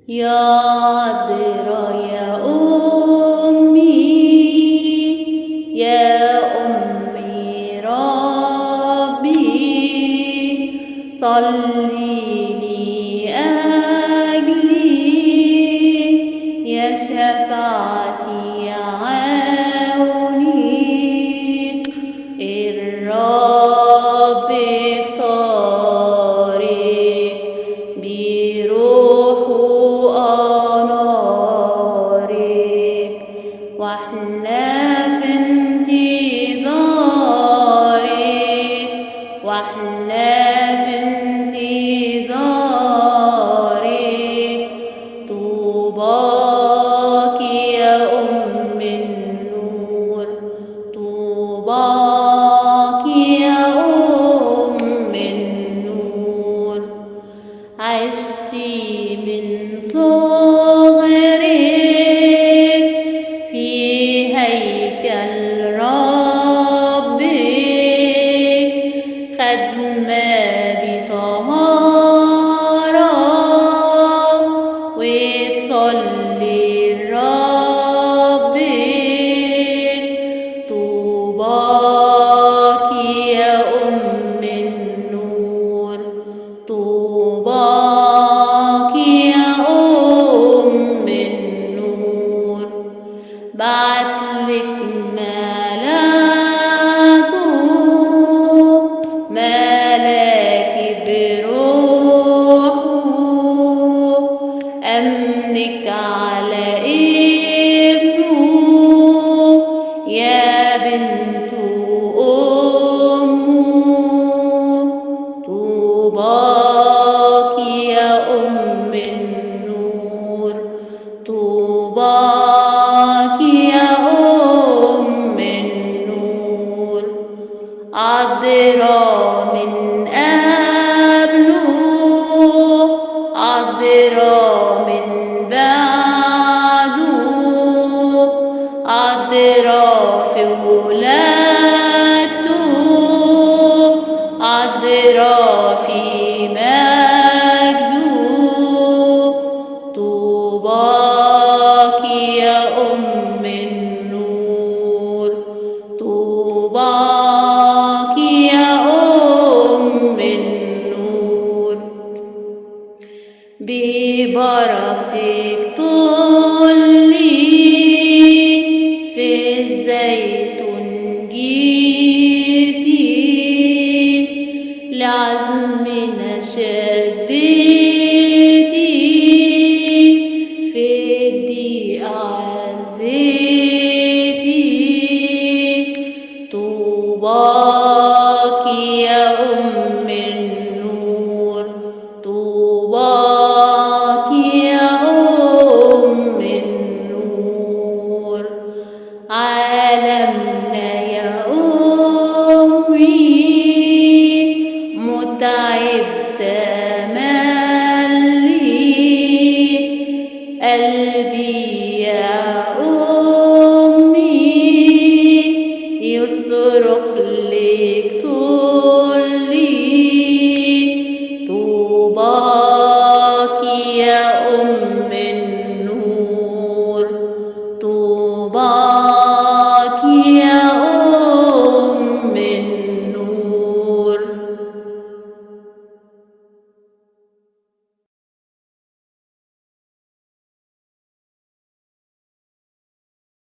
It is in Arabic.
يا عدرا يا أمي، يا أمي ربي، صلي لأجلي، يا شفاعتي يا عوني. الرب اختارك بروحه أنارك، واحنا في انتظارك، واحنا في انتظارك. طوباك يا أم النور، طوباك يا أم النور. عشتي من صغرك في هيكل ربك، خدمة بطهارة وتصلي لربك. طوباك يا أم النور، طوباك يا أم النور. بعتلك ملاك بروحه، أمنك على ابنه يا بنت أمه. طوباك يا أم النور، طوباك يا أم النور. عدرا من قبله، عدرا من بعده، عدرا في ولادته، عدرا في مجده. طوباك يا أم النور، طوباك يا أم النور. ببركتك طلي في الزيتون جيتي، لعزمنا شديتي، في الضيق عزيتي. طوباك يا أم النور، طوباك يا أم النور. عالمنا يا أمي متعب